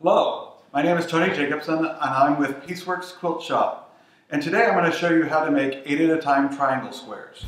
Hello, my name is Tony Jacobson and I'm with Pieceworks Quilt Shop. And today I'm going to show you how to make 8 at a time triangle squares.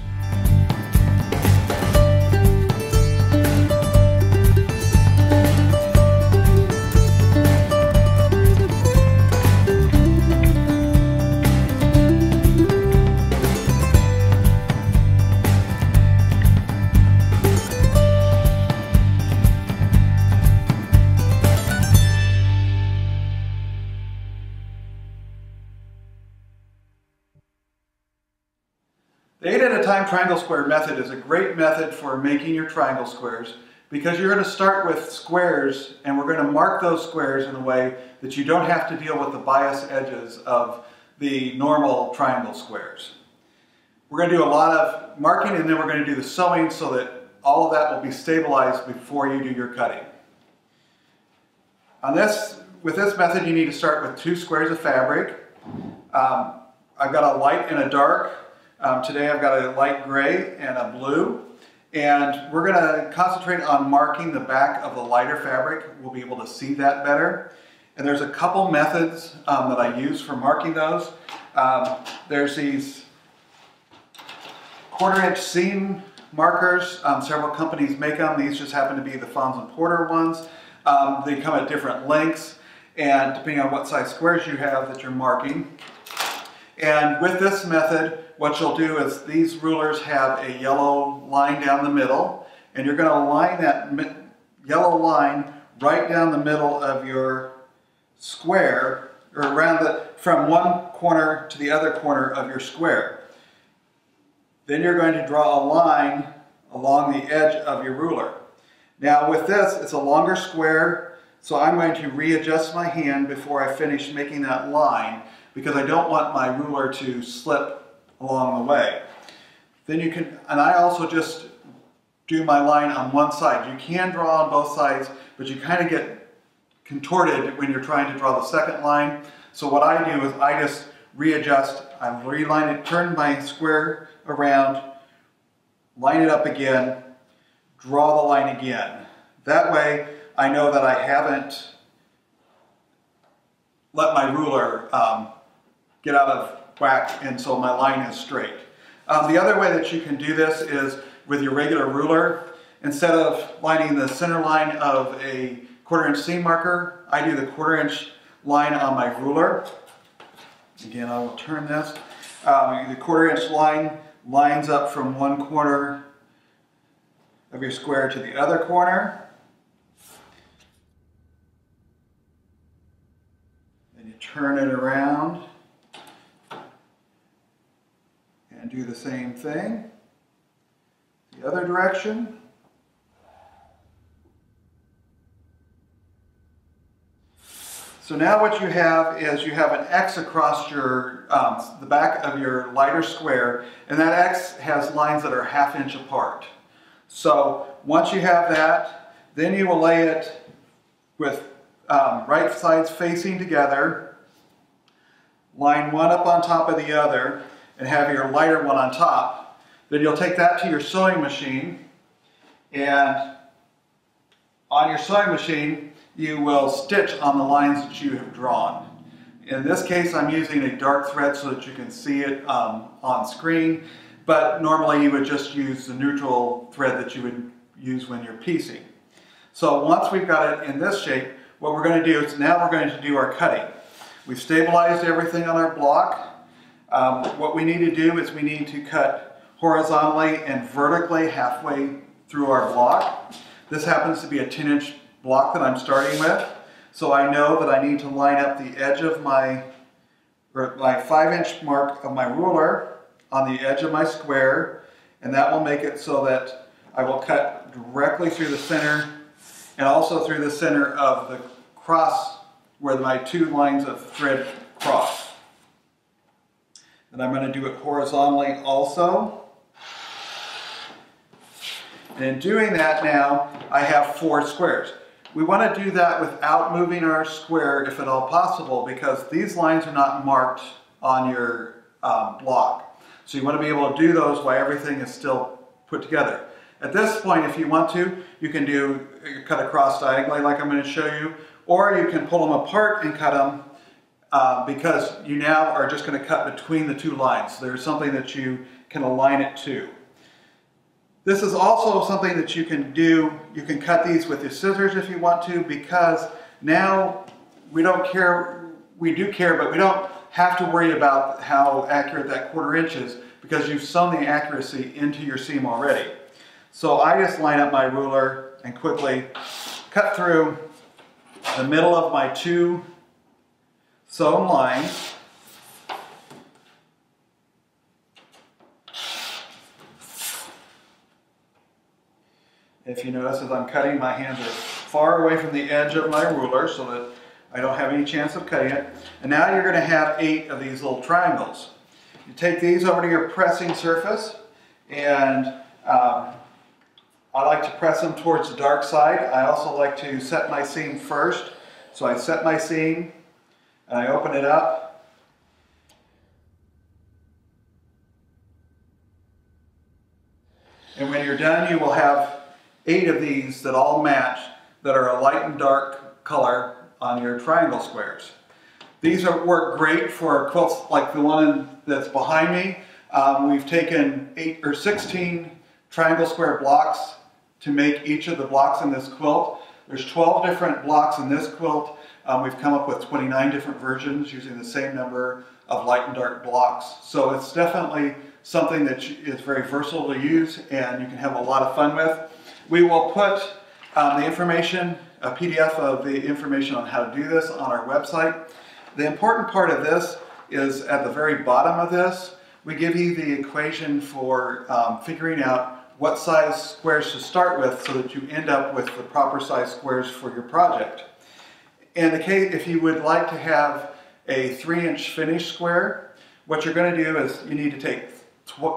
The 8 at a time triangle square method is a great method for making your triangle squares because you're going to start with squares and we're going to mark those squares in a way that you don't have to deal with the bias edges of the normal triangle squares. We're going to do a lot of marking and then we're going to do the sewing so that all of that will be stabilized before you do your cutting. With this method you need to start with 2 squares of fabric. I've got a light and a dark. Today I've got a light gray and a blue, and we're going to concentrate on marking the back of the lighter fabric. We'll be able to see that better. And there's a couple methods that I use for marking those. There's these 1/4-inch seam markers. Several companies make them. These just happen to be the Fons and Porter ones. They come at different lengths, and depending on what size squares you have that you're marking. And with this method, what you'll do is these rulers have a yellow line down the middle, and you're going to line that yellow line right down the middle of your square, or from one corner to the other corner of your square. Then you're going to draw a line along the edge of your ruler. Now with this, it's a longer square, so I'm going to readjust my hand before I finish making that line, because I don't want my ruler to slip along the way. Then you can, and I also just do my line on one side. You can draw on both sides, but you kind of get contorted when you're trying to draw the second line. So what I do is I just readjust, I reline it, turn my square around, line it up again, draw the line again. That way I know that I haven't let my ruler get out of whack, and so my line is straight. The other way that you can do this is with your regular ruler. Instead of lining the center line of a 1/4-inch seam marker, I do the 1/4-inch line on my ruler. Again, I will turn this. The 1/4-inch line lines up from one corner of your square to the other corner. Then you turn it around and do the same thing the other direction. So now what you have is you have an X across your the back of your lighter square, and that X has lines that are 1/2 inch apart. So once you have that, then you will lay it with right sides facing together, line one up on top of the other, and have your lighter one on top. Then you'll take that to your sewing machine, and on your sewing machine you will stitch on the lines that you have drawn. In this case I'm using a dark thread so that you can see it on screen, but normally you would just use the neutral thread that you would use when you're piecing. So once we've got it in this shape, what we're going to do is now we're going to do our cutting. We've stabilized everything on our block. What we need to do is we need to cut horizontally and vertically halfway through our block. This happens to be a 10-inch block that I'm starting with, so I know that I need to line up the edge of my 5-inch mark of my ruler on the edge of my square, and that will make it so that I will cut directly through the center and also through the center of the cross where my 2 lines of thread cross. And I'm going to do it horizontally also. And in doing that now, I have 4 squares. We want to do that without moving our square if at all possible, because these lines are not marked on your block. So you want to be able to do those while everything is still put together. At this point, if you want to, you can cut across diagonally like I'm going to show you, or you can pull them apart and cut them because you now are just going to cut between the two lines. There's something that you can align it to. This is also something that you can do. You can cut these with your scissors if you want to, because now we don't care, we do care, but we don't have to worry about how accurate that 1/4 inch is because you've sewn the accuracy into your seam already. So I just line up my ruler and quickly cut through the middle of my 2 sewn lines. If you notice, as I'm cutting, my hands are far away from the edge of my ruler so that I don't have any chance of cutting it. And now you're going to have 8 of these little triangles. You take these over to your pressing surface, and I like to press them towards the dark side. I also like to set my seam first. So I set my seam and I open it up. And when you're done, you will have 8 of these that all match, that are a light and dark color on your triangle squares. These work great for quilts like the one that's behind me. We've taken 8 or 16 triangle square blocks to make each of the blocks in this quilt. There's 12 different blocks in this quilt. We've come up with 29 different versions using the same number of light and dark blocks. So it's definitely something that is very versatile to use and you can have a lot of fun with. We will put the information, a PDF of the information on how to do this on our website. The important part of this is at the very bottom of this, we give you the equation for figuring out what size squares to start with so that you end up with the proper size squares for your project. In the case, if you would like to have a 3-inch finished square, what you're going to do is you need to take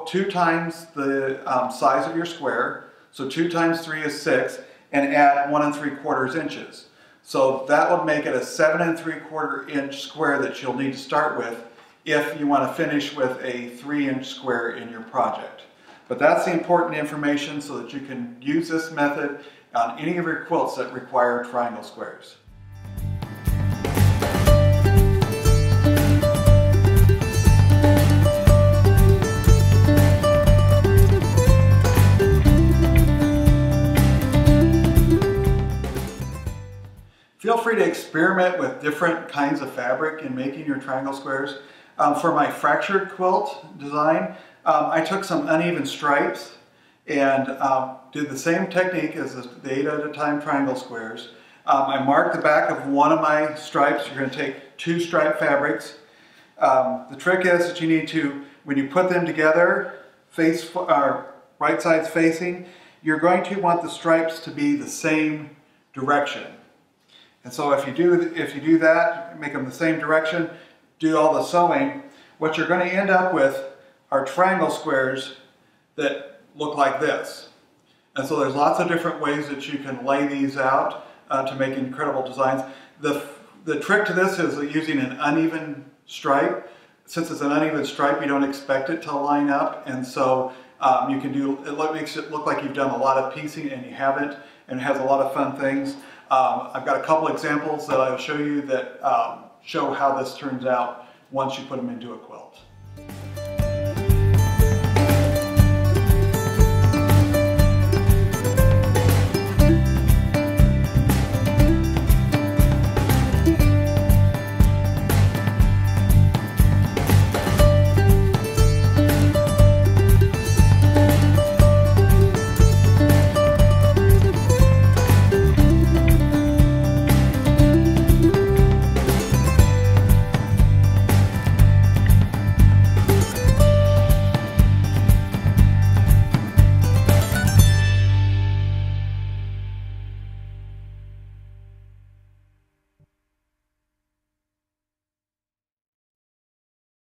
2 times the size of your square, so 2 times 3 is 6, and add 1 3/4 inches. So that would make it a 7 3/4 inch square that you'll need to start with if you want to finish with a 3-inch square in your project. But that's the important information so that you can use this method on any of your quilts that require triangle squares. Feel free to experiment with different kinds of fabric in making your triangle squares. For my fractured quilt design, I took some uneven stripes and did the same technique as the 8 at a time triangle squares. I marked the back of one of my stripes. You're going to take 2 stripe fabrics. The trick is that you need to, when you put them together, right sides facing, you're going to want the stripes to be the same direction. And so if you do that, make them the same direction, do all the sewing, what you're going to end up with are triangle squares that look like this. And so there's lots of different ways that you can lay these out to make incredible designs. The trick to this is using an uneven stripe. Since it's an uneven stripe, you don't expect it to line up, and so you can do, it makes it look like you've done a lot of piecing and you haven't, and it has a lot of fun things. I've got a couple examples that I'll show you that show how this turns out once you put them into a quilt.